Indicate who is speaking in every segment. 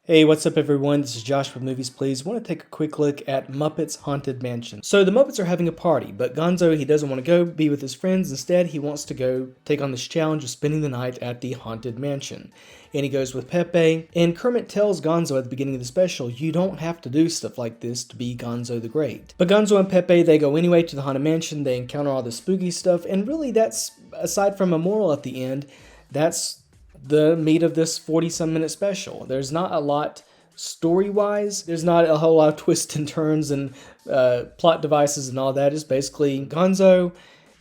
Speaker 1: Hey, what's up everyone? This is Josh from Movies Please. I want to take a quick look at Muppets Haunted Mansion. So the Muppets are having a party, but Gonzo, he doesn't want to go be with his friends. Instead, he wants to go take on this challenge of spending the night at the Haunted Mansion. And he goes with Pepe, and Kermit tells Gonzo at the beginning of the special, you don't have to do stuff like this to be Gonzo the Great. But Gonzo and Pepe, they go anyway to the Haunted Mansion, they encounter all the spooky stuff, and really that's, aside from a moral at the end, that's the meat of this 40-some minute special. There's not a lot story-wise. There's not a whole lot of twists and turns and plot devices and all that. It's basically Gonzo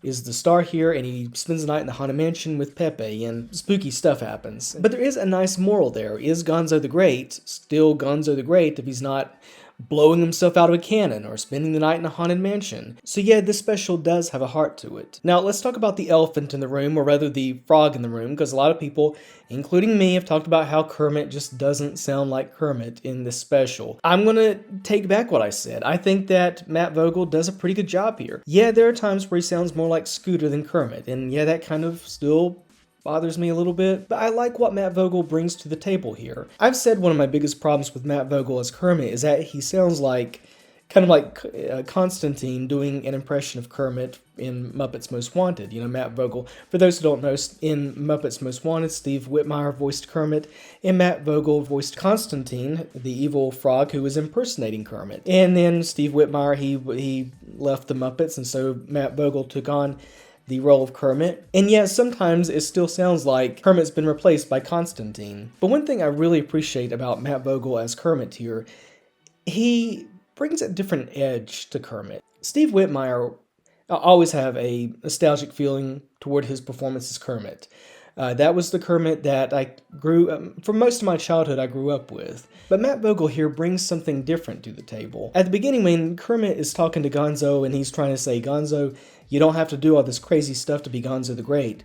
Speaker 1: is the star here, and he spends the night in the Haunted Mansion with Pepe, and spooky stuff happens. But there is a nice moral there. Is Gonzo the Great still Gonzo the Great if he's not blowing himself out of a cannon or spending the night in a haunted mansion? So yeah, this special does have a heart to it. Now let's talk about the elephant in the room, or rather the frog in the room, because a lot of people, including me, have talked about how Kermit just doesn't sound like Kermit in this special. I'm gonna take back what I said. I think that Matt Vogel does a pretty good job here. Yeah, there are times where he sounds more like Scooter than Kermit, and yeah, that kind of still bothers me a little bit, but I like what Matt Vogel brings to the table here. I've said one of my biggest problems with Matt Vogel as Kermit is that he sounds like, kind of like Constantine doing an impression of Kermit in Muppets Most Wanted. You know, Matt Vogel, for those who don't know, in Muppets Most Wanted, Steve Whitmire voiced Kermit, and Matt Vogel voiced Constantine, the evil frog who was impersonating Kermit. And then Steve Whitmire, he left the Muppets, and so Matt Vogel took on the role of Kermit. And yeah, sometimes it still sounds like Kermit's been replaced by Constantine. But one thing I really appreciate about Matt Vogel as Kermit here, he brings a different edge to Kermit. Steve Whitmire always have a nostalgic feeling toward his performance as Kermit. That was the Kermit that I for most of my childhood, I grew up with. But Matt Vogel here brings something different to the table. At the beginning, when Kermit is talking to Gonzo and he's trying to say, Gonzo, you don't have to do all this crazy stuff to be Gonzo the Great,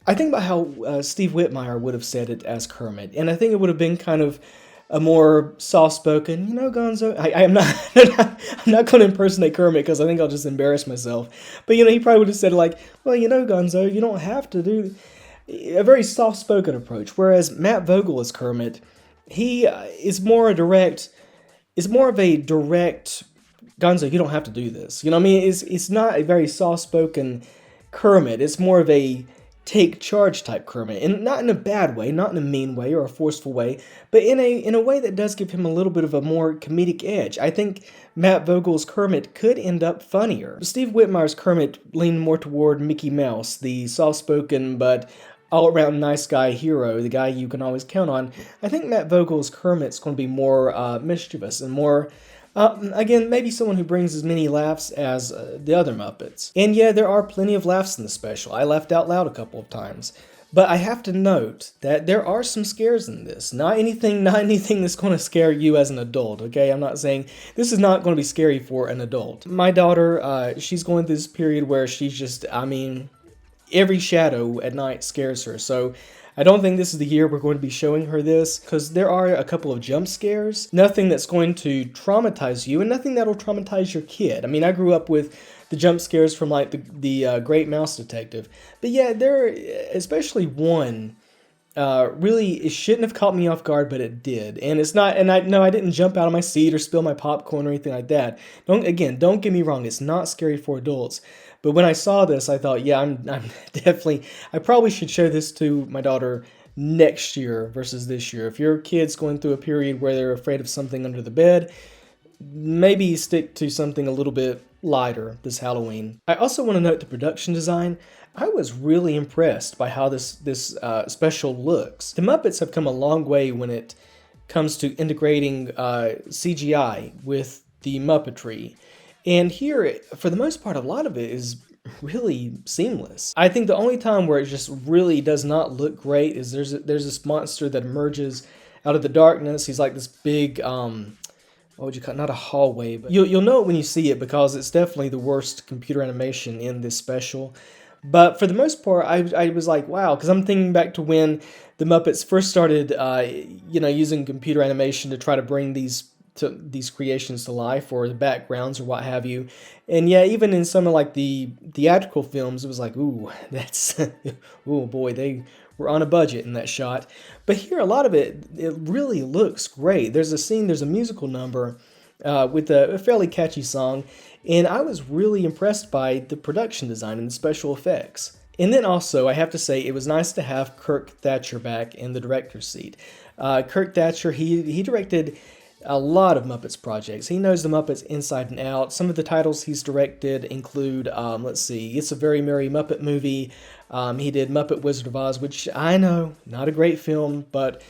Speaker 1: I think about how Steve Whitmire would have said it as Kermit. And I think it would have been kind of a more soft-spoken, you know, Gonzo. I'm not I'm not going to impersonate Kermit because I think I'll just embarrass myself. But, you know, he probably would have said like, well, you know, Gonzo, you don't have to do a very soft-spoken approach. Whereas Matt Vogel as Kermit, he is more of a direct, Gonzo, you don't have to do this. You know what I mean? It's not a very soft-spoken Kermit. It's more of a take charge type Kermit, and not in a bad way, not in a mean way or a forceful way, but in a way that does give him a little bit of a more comedic edge. I think Matt Vogel's Kermit could end up funnier. Steve Whitmire's Kermit leaned more toward Mickey Mouse, the soft-spoken but all-around nice guy hero, the guy you can always count on. I think Matt Vogel's Kermit's going to be more mischievous and more, again, maybe someone who brings as many laughs as the other Muppets. And yeah, there are plenty of laughs in the special. I laughed out loud a couple of times. But I have to note that there are some scares in this. Not anything that's going to scare you as an adult, okay? I'm not saying this is not going to be scary for an adult. My daughter, she's going through this period where she's just, every shadow at night scares her. So I don't think this is the year we're going to be showing her this, because there are a couple of jump scares. Nothing that's going to traumatize you, and nothing that'll traumatize your kid. I mean, I grew up with the jump scares from like the Great Mouse Detective. But yeah, there, especially one, really, it shouldn't have caught me off guard, but it did. And it's not, and I didn't jump out of my seat or spill my popcorn or anything like that. Don't get me wrong, it's not scary for adults. But when I saw this, I thought, yeah, I'm definitely, I probably should show this to my daughter next year versus this year. If your kid's going through a period where they're afraid of something under the bed, maybe stick to something a little bit lighter this Halloween. I also want to note the production design. I was really impressed by how this special looks. The Muppets have come a long way when it comes to integrating CGI with the Muppetry. And here, for the most part, a lot of it is really seamless. I think the only time where it just really does not look great is there's this monster that emerges out of the darkness. He's like this big, what would you call it? Not a hallway, but you'll know it when you see it, because it's definitely the worst computer animation in this special. But for the most part, I was like, wow, because I'm thinking back to when the Muppets first started, using computer animation to try to bring these creations to life, or the backgrounds or what have you. And yeah, even in some of like the theatrical films, it was like, ooh, that's, ooh boy, they were on a budget in that shot. But here, a lot of it really looks great. There's a scene, there's a musical number with a fairly catchy song, and I was really impressed by the production design and the special effects. And then also, I have to say, it was nice to have Kirk Thatcher back in the director's seat. Kirk Thatcher, he directed a lot of Muppets projects. He knows the Muppets inside and out. Some of the titles he's directed include, let's see, It's a Very Merry Muppet Movie. He did Muppet Wizard of Oz, which I know, not a great film, but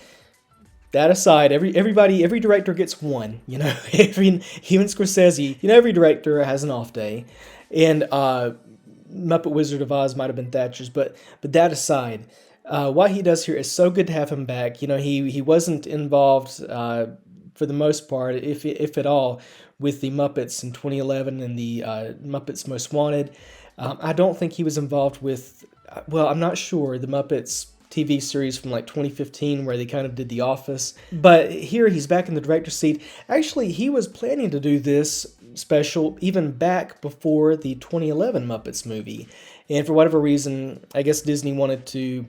Speaker 1: that aside, every director gets one, you know. Even Scorsese, you know, every director has an off day. And Muppet Wizard of Oz might have been Thatcher's, but that aside, what he does here is so good to have him back. You know, he wasn't involved for the most part, if at all, with the Muppets in 2011 and the Muppets Most Wanted. I don't think he was involved with, well, I'm not sure, the Muppets TV series from like 2015 where they kind of did The Office. But here he's back in the director's seat. Actually, he was planning to do this special even back before the 2011 Muppets movie. And for whatever reason, I guess Disney wanted to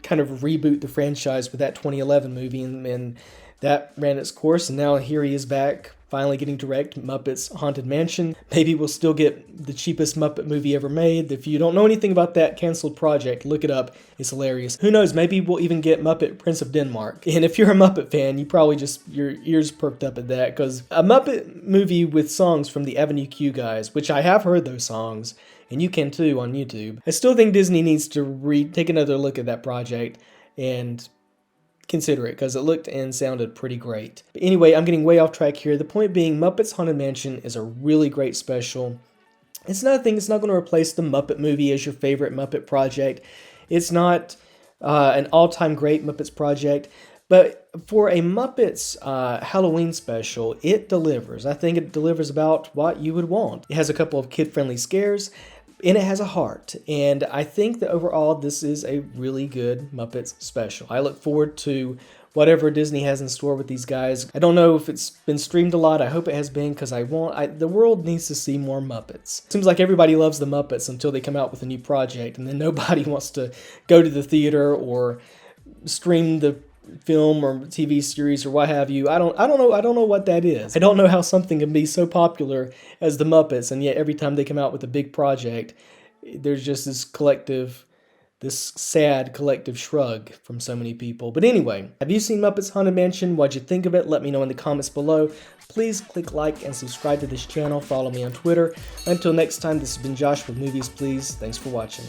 Speaker 1: kind of reboot the franchise with that 2011 movie, and that ran its course, and now here he is back, finally getting to direct Muppets Haunted Mansion. Maybe we'll still get the cheapest Muppet movie ever made. If you don't know anything about that canceled project, look it up. It's hilarious. Who knows, maybe we'll even get Muppet Prince of Denmark. And if you're a Muppet fan, you probably just, your ears perked up at that, because a Muppet movie with songs from the Avenue Q guys, which I have heard those songs, and you can too on YouTube. I still think Disney needs to take another look at that project and consider it, because it looked and sounded pretty great. But anyway, I'm getting way off track here. The point being, Muppets Haunted Mansion is a really great special. It's another thing, it's not going to replace the Muppet movie as your favorite Muppet project. It's not an all-time great Muppets project, but for a Muppets Halloween special, it delivers. I think it delivers about what you would want. It has a couple of kid-friendly scares, and it has a heart, and I think that overall this is a really good Muppets special. I look forward to whatever Disney has in store with these guys. I don't know if it's been streamed a lot. I hope it has been, because the world needs to see more Muppets. Seems like everybody loves the Muppets until they come out with a new project, and then nobody wants to go to the theater or stream the film or TV series or what have you. I don't know what that is. I don't know how something can be so popular as the Muppets, and yet every time they come out with a big project, there's just this sad collective shrug from so many people. But anyway, have you seen Muppets Haunted Mansion? What'd you think of it? Let me know in the comments below. Please click like and subscribe to this channel. Follow me on Twitter. Until next time, this has been Josh with Movies Please. Thanks for watching.